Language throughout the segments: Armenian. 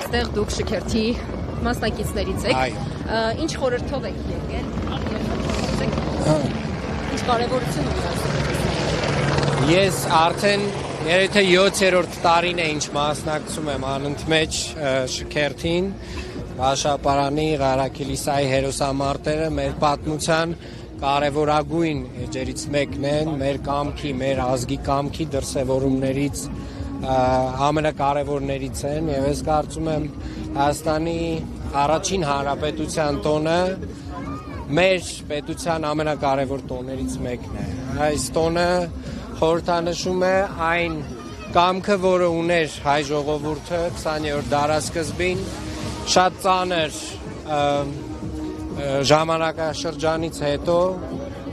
այստեղ դուք շքերթի մասնակիցներից եք, ինչ խորհրդով եք եկել, ինչ կարևորություն ունի այստեղ։ Ես արդեն երեթե 7-րդ տարին է ինչ մասնակցում եմ անընդմեջ շքերթին, Բաշապարանի, Ղարաքիլիսայի հերոսամարտերը մեր պատմության կարևորագույն էջերից մեկն են, մեր կամքի, մեր ազգի կամքի դրսևորումներից ամենակարևորներից են եւ ես կարծում եմ Հայաստանի առաջին հանրապետության տոնը մեր պետության ամենակարևոր տոներից մեկն է։ Այս տոնը խորհրդանշում է այն կամքը, որը ուներ հայ ժողովուրդը 20-րդ դարասկզբին, շատ ծանր ժամանակաշրջանից հետո,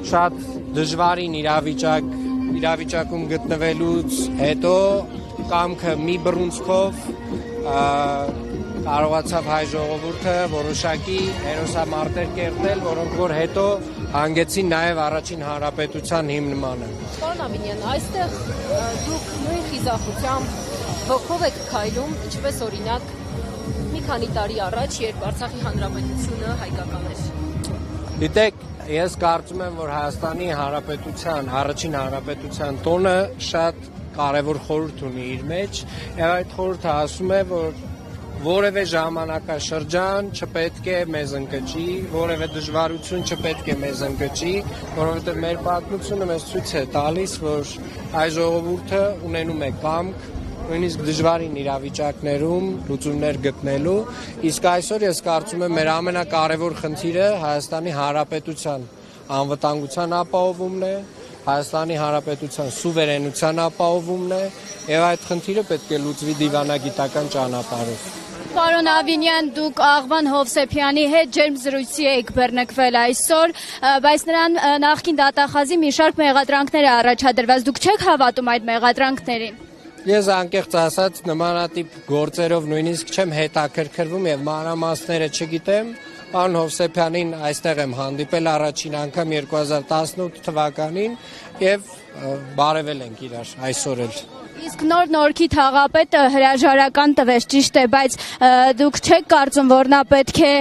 շատ դժվարին իրավիճակում գտնվելուց հետո կամքը մի բռունցքով կարողացավ հայ ժողովուրդը որոշակի հերոսամարտեր կերտել, որոնք որ հետո հանգեցին նաև առաջին հանրապետության հիմնմանը։ Պարոն Ավինյան, այստեղ դուք նույն խիզախությամբ ոգով եք քայլում, ինչպես օրինակ մի քանի տարի առաջ, երբ Արցախի հանրապետությունը հայկական էր։ Գիտեք, ես կարծում եմ, որ Հայաստանի հանրապետության, առաջին հանրապետության տոնը շատ կարևոր խորհուրդ ունի իր մեջ, եւ այդ խորհուրդը ասում է, որ որևէ ժամանակաշրջան չպետք է մեզ ընկճի, որևէ դժվարություն չպետք է մեզ ընկճի, որովհետեւ մեր պատմությունը մեզ ցույց է տալիս, որ հայ ժողովուրդը ունենում է կամք, նույնիսկ դժվարին իրավիճակներում լուծումներ գտնելու, իսկ այսօր ես կարծում եմ մեր ամենակարևոր խնդիրը Հայաստանի Հանրապետության անվտանգության ապահովումն է, Հայաստանի Հանրապետության սուվերենության ապահովումն է, եւ այդ խնդիրը պետք է լուծվի դիվանագիտական ճանապարհով։ Պարոն Ավինյան, դուք Աղվան Հովսեփյանի հետ ջերմ զրույցի եք բռնկվել այսօր, բայց նրան նախկին դատախազի մի շարք մեղադրանքներ է առաջադրված, դուք չեք հավատում այդ մեղադրանքներին։ Ես անկեղծ ասած նմանատիպ գործերով նույնիսկ չեմ հետաքրքրվում եւ մանրամասները չգիտեմ։ Պարոն Հովսեփյանին այստեղ եմ հանդիպել առաջին անգամ 2018 թվականին եւ բարևել ենք իրար այսօր էլ։ Իսկ Նոր-Նորքի թաղապետը հրաժարական տվեց, ճիշտ է, բայց դուք չեք կարծում, որ նա պետք է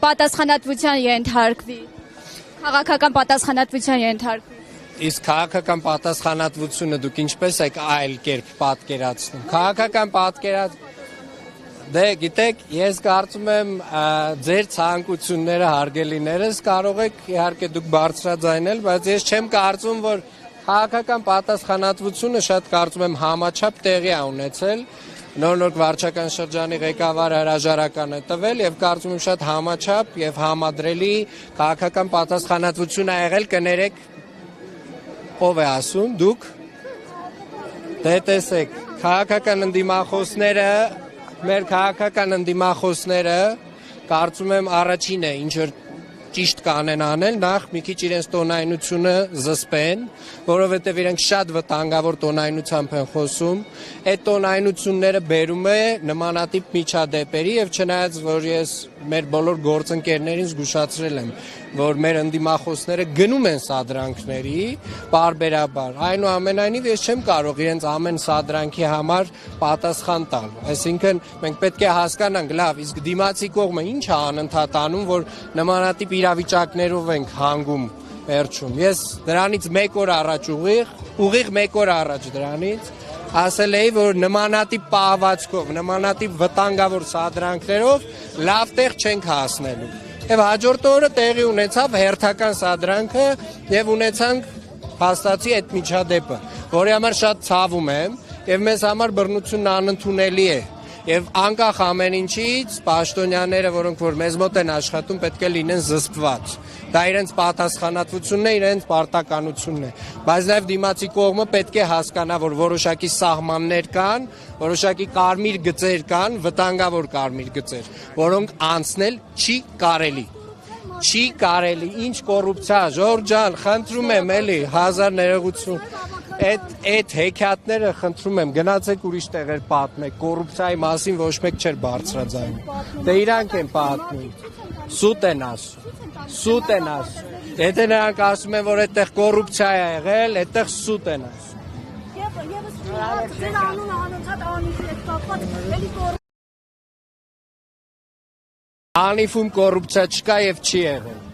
պատասխանատվության ենթարկվի, քաղաքական պատասխանատվության ենթարկվի։ Իսկ քաղաքական պատասխանատվությունը դուք ինչպես եք այլ կերպ պատկերացնում։ Քաղաքական Դե գիտեք, ես կարծում եմ ձեր ցանկությունները հարգելիներս կարող եք իհարկե դուք բարձրաձայնել, բայց ես չեմ կարծում, որ քաղաքական պատասխանատվությունը շատ կարծում եմ համաչափ տեղի է ունեցել։ Նոր-Նորք վարչական շրջանի ղեկավարը հրաժարական է տվել եւ կարծում եմ շատ համաչափ եւ համադրելի քաղաքական պատասխանատվություն ա եղել, կներեք ով է ասում, դուք։ Դե տեսեք, քաղաքական ընդդիմախոսները մեր քաղաքական ընդդիմախոսները կարծում եմ առաջինը ինչ որ ճիշտ կանեն անել, նախ մի քիչ իրենց տոնայնությունը զսպեն, որովհետև իրենք շատ վտանգավոր տոնայնությամբ են խոսում, այդ տոնայնությունները բերում է նմանատիպ միջադեպերի եւ չնայած որ ես մեր բոլոր գործընկերներին զգուշացրել եմ, որ մեր ընդդիմախոսները գնում են սադրանքների բարբերաբար, այնուամենայնիվ ես չեմ կարող իրենց ամեն սադրանքի համար պատասխան տալ, այսինքն մենք պետք է հասկանանք, լավ, իսկ դիմացի կողմը ինչ է անընդհատ անում, որ նմանատիպ իրավիճակներով ենք հանգում վերջում։ Ես դրանից մեկ օր առաջ ուղիղ մեկ օր առաջ դրանից ասել էի, որ նմանատիպ պահվածքով, նմանատիպ վտանգավոր սադրանքներով լավ տեղ չենք հասնելու։ Եվ հաջորդ օրը տեղի ունեցավ հերթական սադրանքը եւ ունեցանք հաստատի այդ միջադեպը, որի համար շատ ցավում եմ եւ մեզ համար բռնությունն անընդունելի է։ Եվ անկախ ամեն ինչից պաշտոնյաները, որոնք որ մեզ մոտ են աշխատում, պետք է լինեն զսպված։ Դա իրենց պատասխանատվությունն է, իրենց պարտականությունն է։ Բայց նաև դիմացի կողմը պետք է հասկանա, որ որոշակի սահմաններ կան, որոշակի կարմիր գծեր կան, վտանգավոր կարմիր գծեր, որոնք անցնել չի կարելի։ Չի կարելի, ինչ կոռուպցիա, Ժորժ ջան, խնդրում եմ էլի, 1000 ներողություն։ Այդ հեքիաթները խնդրում եմ գնացեք ուրիշ տեղեր պատմեք, կոռուպցիայի մասին ոչ մեկ չէր բարձրաձայնում։ Դե իրանք են պատմում։ Սուտ են ասում։ Եթե նրանք ասում են, որ այդտեղ կոռուպցիա է եղել, այդտեղ սուտ են ասում։ Եվս ձեր անունը անընդհատ անիծի հետ կապված էլի Անիֆում կոռուպցիա չկա եւ չի եղել։